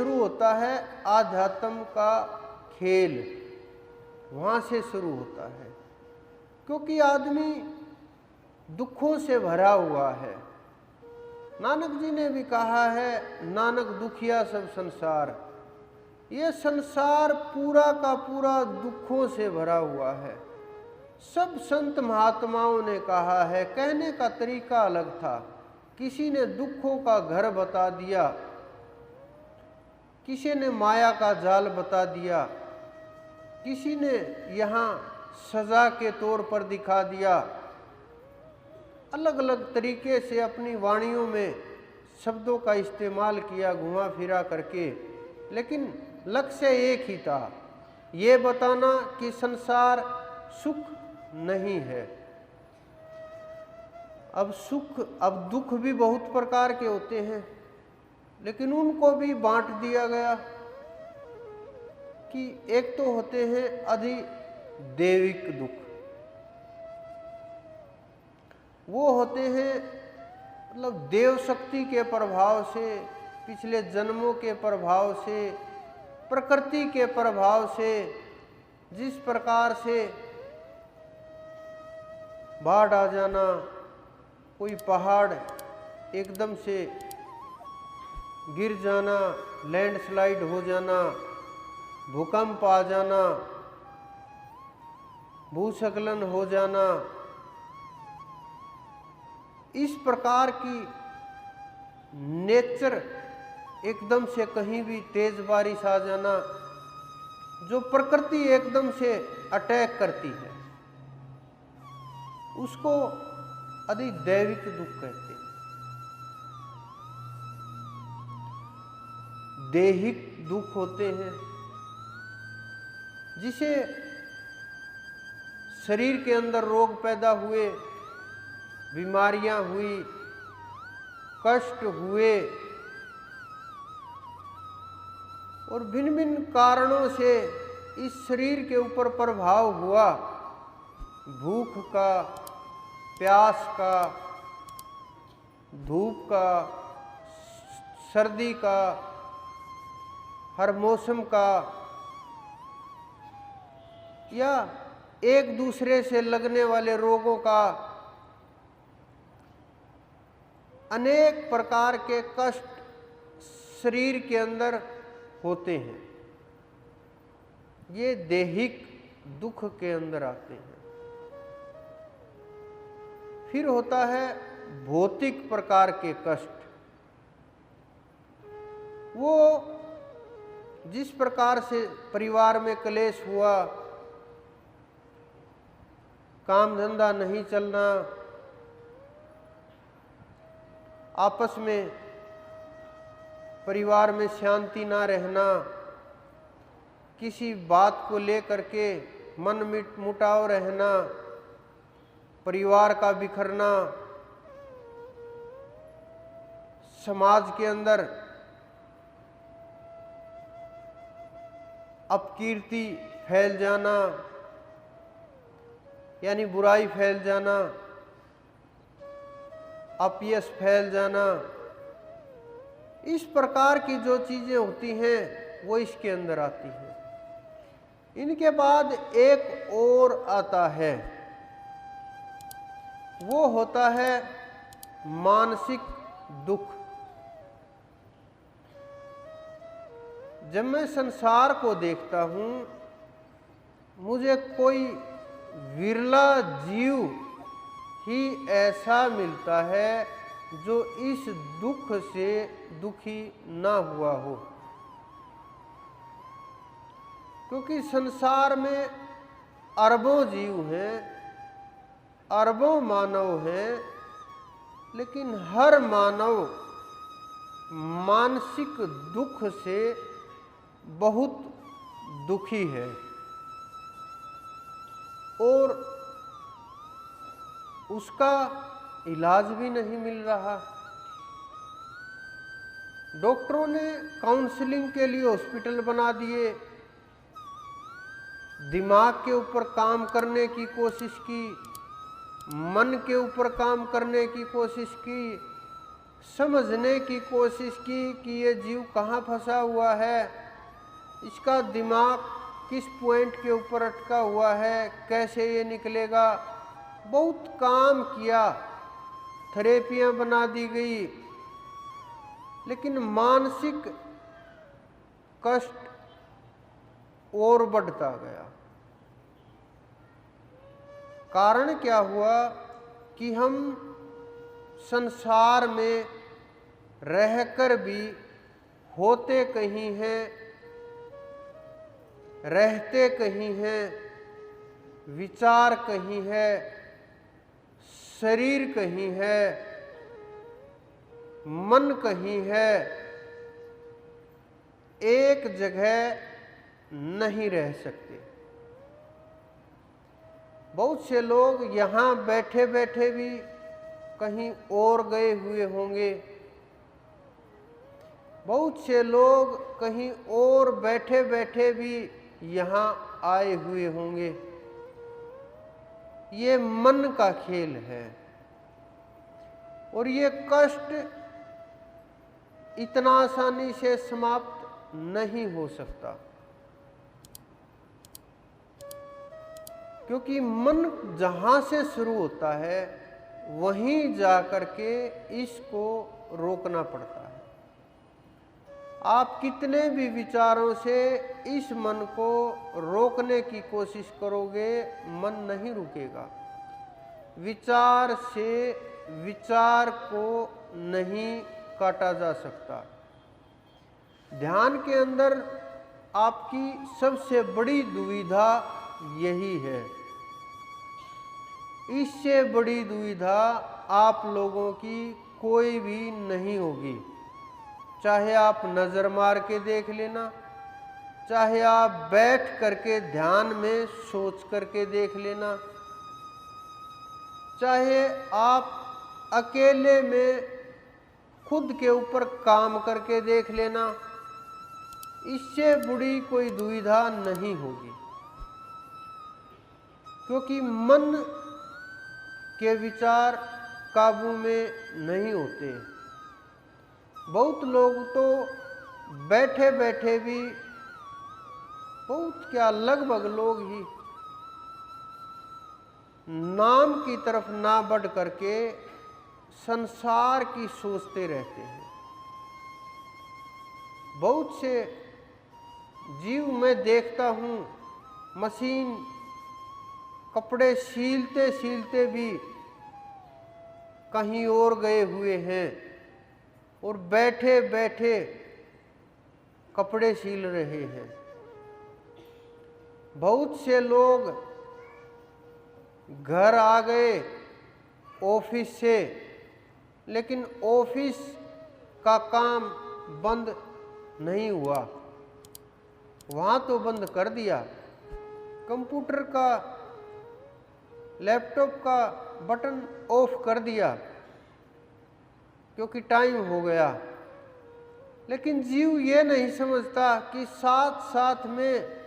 शुरू होता है आध्यात्म का खेल, वहाँ से शुरू होता है। क्योंकि आदमी दुखों से भरा हुआ है। नानक जी ने भी कहा है, नानक दुखिया सब संसार। ये संसार पूरा का पूरा दुखों से भरा हुआ है। सब संत महात्माओं ने कहा है, कहने का तरीका अलग था। किसी ने दुखों का घर बता दिया, किसी ने माया का जाल बता दिया, किसी ने यहाँ सजा के तौर पर दिखा दिया। अलग अलग तरीके से अपनी वाणियों में शब्दों का इस्तेमाल किया घुमा फिरा करके, लेकिन लक्ष्य एक ही था, ये बताना कि संसार सुख नहीं है। अब दुख भी बहुत प्रकार के होते हैं, लेकिन उनको भी बांट दिया गया कि एक तो होते हैं अधिदैविक दुख, वो होते हैं मतलब देव शक्ति के प्रभाव से, पिछले जन्मों के प्रभाव से, प्रकृति के प्रभाव से, जिस प्रकार से बाढ़ आ जाना, कोई पहाड़ एकदम से गिर जाना, लैंडस्लाइड हो जाना, भूकंप आ जाना, भूस्खलन हो जाना, इस प्रकार की नेचर एकदम से कहीं भी तेज बारिश आ जाना, जो प्रकृति एकदम से अटैक करती है, उसको अधिदैविक दुख कहते हैं। दैहिक दुख होते हैं जिसे शरीर के अंदर रोग पैदा हुए, बीमारियां हुई, कष्ट हुए और भिन्न भिन्न कारणों से इस शरीर के ऊपर प्रभाव हुआ, भूख का, प्यास का, धूप का, सर्दी का, हर मौसम का, या एक दूसरे से लगने वाले रोगों का, अनेक प्रकार के कष्ट शरीर के अंदर होते हैं। ये दैहिक दुख के अंदर आते हैं। फिर होता है भौतिक प्रकार के कष्ट। वो जिस प्रकार से परिवार में क्लेश हुआ, काम धंधा नहीं चलना, आपस में परिवार में शांति ना रहना, किसी बात को लेकर के मन मुटाव रहना, परिवार का बिखरना, समाज के अंदर अपकीर्ति फैल जाना, यानी बुराई फैल जाना, अपयश फैल जाना, इस प्रकार की जो चीजें होती हैं वो इसके अंदर आती हैं। इनके बाद एक और आता है, वो होता है मानसिक दुख। जब मैं संसार को देखता हूँ, मुझे कोई विरला जीव ही ऐसा मिलता है जो इस दुख से दुखी ना हुआ हो। क्योंकि संसार में अरबों जीव हैं, अरबों मानव हैं, लेकिन हर मानव मानसिक दुख से बहुत दुखी है और उसका इलाज भी नहीं मिल रहा। डॉक्टरों ने काउंसलिंग के लिए हॉस्पिटल बना दिए, दिमाग के ऊपर काम करने की कोशिश की, मन के ऊपर काम करने की कोशिश की, समझने की कोशिश की कि ये जीव कहाँ फंसा हुआ है, इसका दिमाग किस पॉइंट के ऊपर अटका हुआ है, कैसे ये निकलेगा। बहुत काम किया, थेरेपियाँ बना दी गई, लेकिन मानसिक कष्ट और बढ़ता गया। कारण क्या हुआ कि हम संसार में रहकर भी होते कहीं हैं, रहते कहीं हैं, विचार कहीं है, शरीर कहीं है, मन कहीं है, एक जगह नहीं रह सकते। बहुत से लोग यहाँ बैठे बैठे भी कहीं और गए हुए होंगे, बहुत से लोग कहीं और बैठे बैठे भी यहाँ आए हुए होंगे। ये मन का खेल है और ये कष्ट इतना आसानी से समाप्त नहीं हो सकता, क्योंकि मन जहाँ से शुरू होता है वहीं जाकर के इसको रोकना पड़ता है। आप कितने भी विचारों से इस मन को रोकने की कोशिश करोगे, मन नहीं रुकेगा। विचार से विचार को नहीं काटा जा सकता। ध्यान के अंदर आपकी सबसे बड़ी दुविधा यही है। इससे बड़ी दुविधा आप लोगों की कोई भी नहीं होगी। चाहे आप नज़र मार के देख लेना, चाहे आप बैठ करके ध्यान में सोच करके देख लेना, चाहे आप अकेले में खुद के ऊपर काम करके देख लेना, इससे बड़ी कोई दुविधा नहीं होगी। क्योंकि मन के विचार काबू में नहीं होते। बहुत लोग तो बैठे बैठे भी, बहुत क्या लगभग लोग ही नाम की तरफ ना बढ़ करके संसार की सोचते रहते हैं। बहुत से जीव मैं देखता हूँ, मशीन कपड़े सीलते सीलते भी कहीं और गए हुए हैं और बैठे बैठे कपड़े सील रहे हैं। बहुत से लोग घर आ गए ऑफिस से, लेकिन ऑफिस का काम बंद नहीं हुआ, वहाँ तो बंद कर दिया। कंप्यूटर का, लैपटॉप का बटन ऑफ कर दिया क्योंकि टाइम हो गया। लेकिन जीव ये नहीं समझता कि साथ साथ में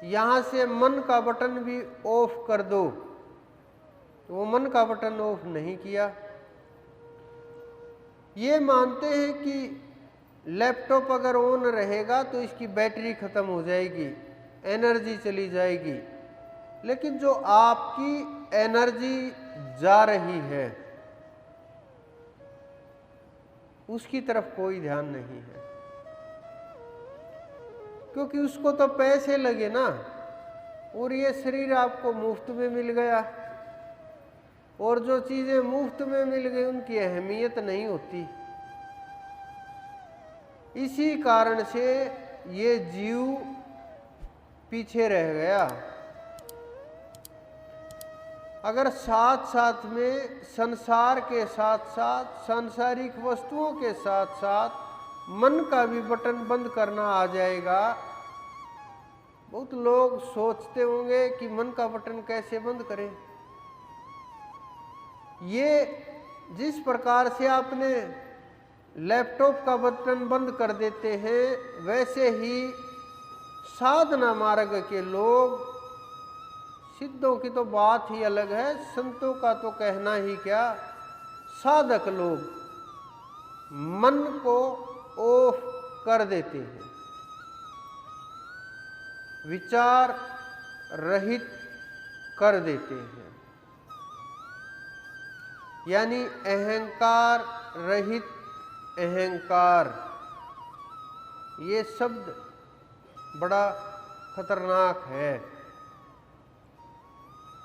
यहाँ से मन का बटन भी ऑफ कर दो। तो वो मन का बटन ऑफ नहीं किया। ये मानते हैं कि लैपटॉप अगर ऑन रहेगा तो इसकी बैटरी खत्म हो जाएगी, एनर्जी चली जाएगी। लेकिन जो आपकी एनर्जी जा रही है उसकी तरफ कोई ध्यान नहीं है, क्योंकि उसको तो पैसे लगे ना, और ये शरीर आपको मुफ्त में मिल गया। और जो चीजें मुफ्त में मिल गई उनकी अहमियत नहीं होती। इसी कारण से ये जीव पीछे रह गया। अगर साथ साथ में संसार के साथ साथ, सांसारिक वस्तुओं के साथ साथ मन का भी बटन बंद करना आ जाएगा। बहुत लोग सोचते होंगे कि मन का बटन कैसे बंद करें। ये जिस प्रकार से आपने लैपटॉप का बटन बंद कर देते हैं, वैसे ही साधना मार्ग के लोग, सिद्धों की तो बात ही अलग है, संतों का तो कहना ही क्या, साधक लोग मन को ऑफ कर देते हैं, विचार रहित कर देते हैं, यानी अहंकार रहित अहंकार। ये शब्द बड़ा खतरनाक है,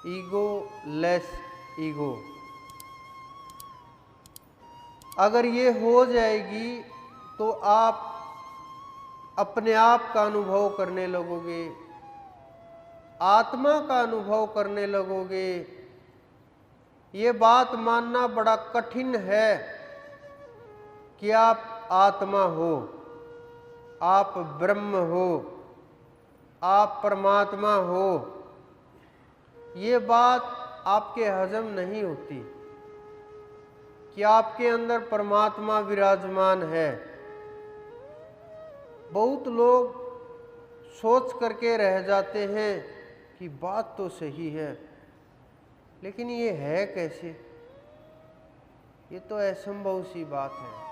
ईगो लेस ईगो। अगर ये हो जाएगी तो आप अपने आप का अनुभव करने लगोगे, आत्मा का अनुभव करने लगोगे। ये बात मानना बड़ा कठिन है कि आप आत्मा हो, आप ब्रह्म हो, आप परमात्मा हो। ये बात आपके हजम नहीं होती कि आपके अंदर परमात्मा विराजमान है। बहुत लोग सोच करके रह जाते हैं कि बात तो सही है, लेकिन ये है कैसे? ये तो असंभव सी बात है।